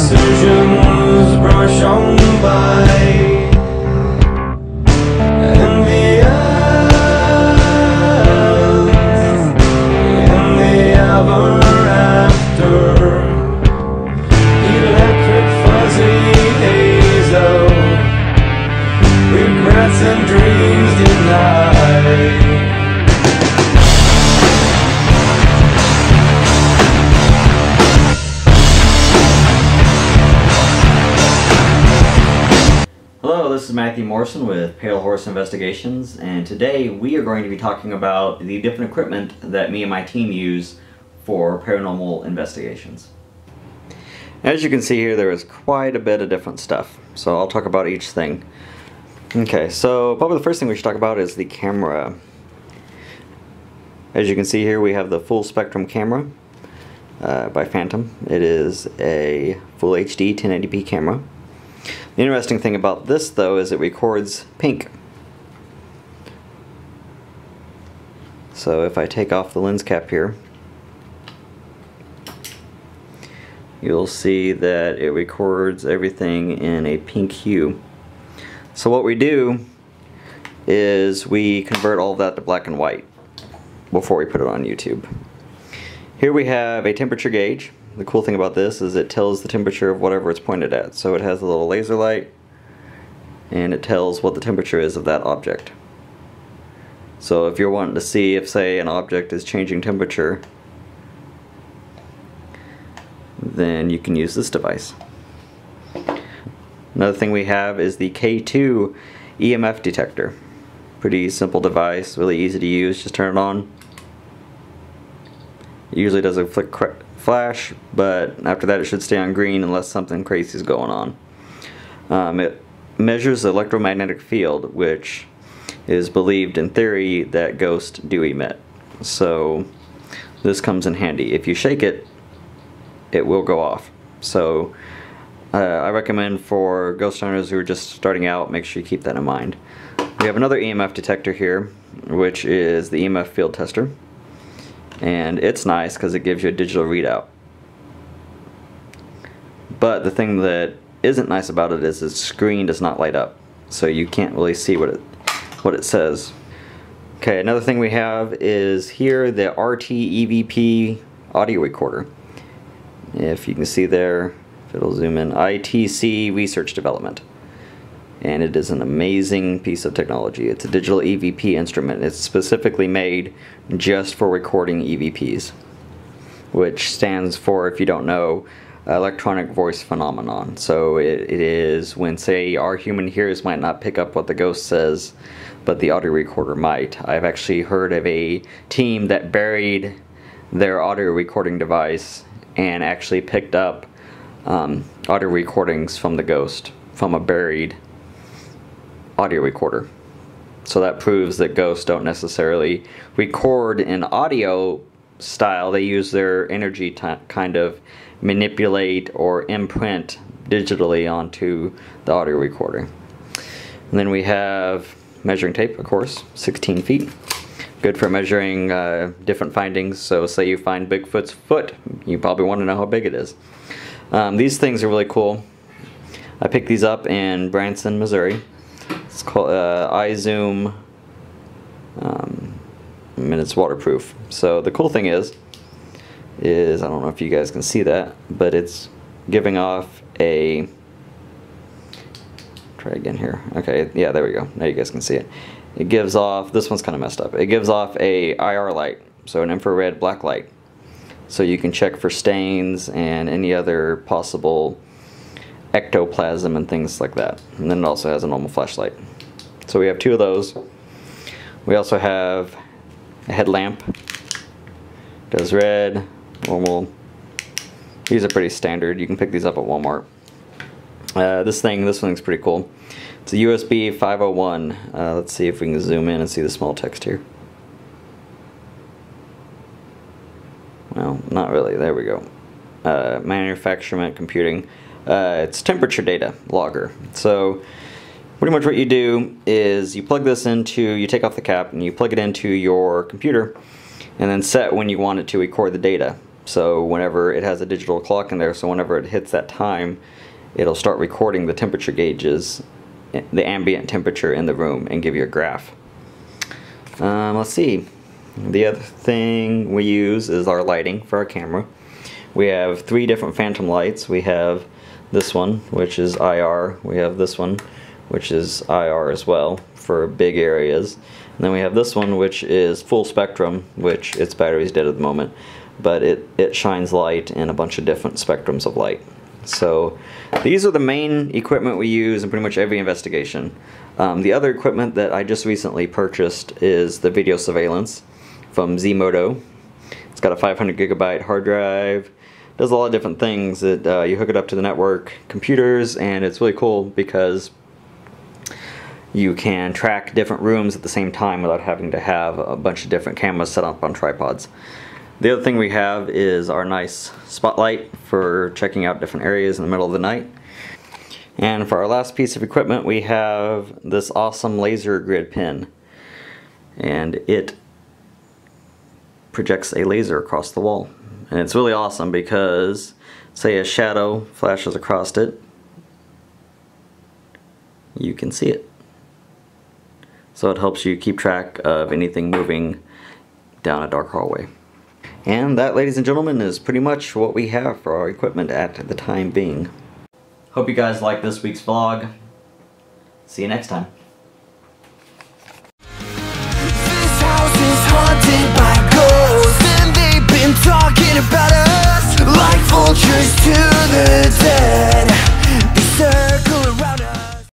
decisions brush on by. And dreams denied. Hello, this is Matthew Morrison with Pale Horse Investigations, and today we are going to be talking about the different equipment that me and my team use for paranormal investigations. As you can see here, there is quite a bit of different stuff, so I'll talk about each thing. Okay, so probably the first thing we should talk about is the camera. As you can see here, we have the full spectrum camera by Phantom. It is a full HD 1080p camera. The interesting thing about this though is it records pink. So if I take off the lens cap here, you'll see that it records everything in a pink hue. So what we do is we convert all of that to black and white before we put it on YouTube. Here we have a temperature gauge. The cool thing about this is it tells the temperature of whatever it's pointed at. So it has a little laser light and it tells what the temperature is of that object. So if you're wanting to see if, say, an object is changing temperature, then you can use this device. Another thing we have is the K2 EMF detector. Pretty simple device, really easy to use, just turn it on. It usually does a flash, but after that it should stay on green unless something crazy is going on. It measures the electromagnetic field, which is believed in theory that ghosts do emit. So this comes in handy. If you shake it, it will go off. So I recommend for ghost hunters who are just starting out, make sure you keep that in mind. We have another EMF detector here, which is the EMF field tester. And it's nice because it gives you a digital readout. But the thing that isn't nice about it is the screen does not light up. So you can't really see what it says. Okay, another thing we have is here the RT EVP audio recorder. If you can see there, if it'll zoom in, ITC Research Development. And it is an amazing piece of technology. It's a digital EVP instrument. It's specifically made just for recording EVPs, which stands for, if you don't know, electronic voice phenomenon. So it is when, say, our human ears might not pick up what the ghost says, but the audio recorder might. I've actually heard of a team that buried their audio recording device and actually picked up audio recordings from the ghost from a buried audio recorder. So that proves that ghosts don't necessarily record in audio style. They use their energy to kind of manipulate or imprint digitally onto the audio recorder. And then we have measuring tape, of course, 16 feet. Good for measuring different findings. So say you find Bigfoot's foot, you probably want to know how big it is. These things are really cool. I picked these up in Branson, Missouri. It's called iZoom, and it's waterproof. So the cool thing is I don't know if you guys can see that, but it's giving off a, try again here. Okay, yeah, there we go. Now you guys can see it. It gives off, this one's kind of messed up. It gives off a IR light, so an infrared black light. So you can check for stains and any other possible ectoplasm and things like that. And then it also has a normal flashlight. So we have two of those. We also have a headlamp. Does red, normal. These are pretty standard. You can pick these up at Walmart. This one's pretty cool. It's a USB 501. Let's see if we can zoom in and see the small text here. Well, not really. There we go. Manufacturement computing. It's temperature data logger. So pretty much what you do is you plug this into, you take off the cap and you plug it into your computer and then set when you want it to record the data. So whenever it has a digital clock in there, so whenever it hits that time, it'll start recording the temperature gauges, the ambient temperature in the room, and give you a graph. Let's see. The other thing we use is our lighting for our camera. We have 3 different phantom lights. We have this one, which is IR. We have this one, which is IR as well, for big areas. And then we have this one, which is full spectrum, which its battery's dead at the moment, but it shines light in a bunch of different spectrums of light. So these are the main equipment we use in pretty much every investigation. The other equipment that I just recently purchased is the video surveillance from Zmoto. It's got a 500 gigabyte hard drive. Does a lot of different things. You hook it up to the network computers, and it's really cool because you can track different rooms at the same time without having to have a bunch of different cameras set up on tripods. The other thing we have is our nice spotlight for checking out different areas in the middle of the night. And for our last piece of equipment, we have this awesome laser grid pin. And it projects a laser across the wall. And it's really awesome because, say a shadow flashes across it, you can see it. So it helps you keep track of anything moving down a dark hallway. And that, ladies and gentlemen, is pretty much what we have for our equipment at the time being. Hope you guys liked this week's vlog. See you next time. This house is haunted by ghosts, and they've been talking about us like vultures to the dead.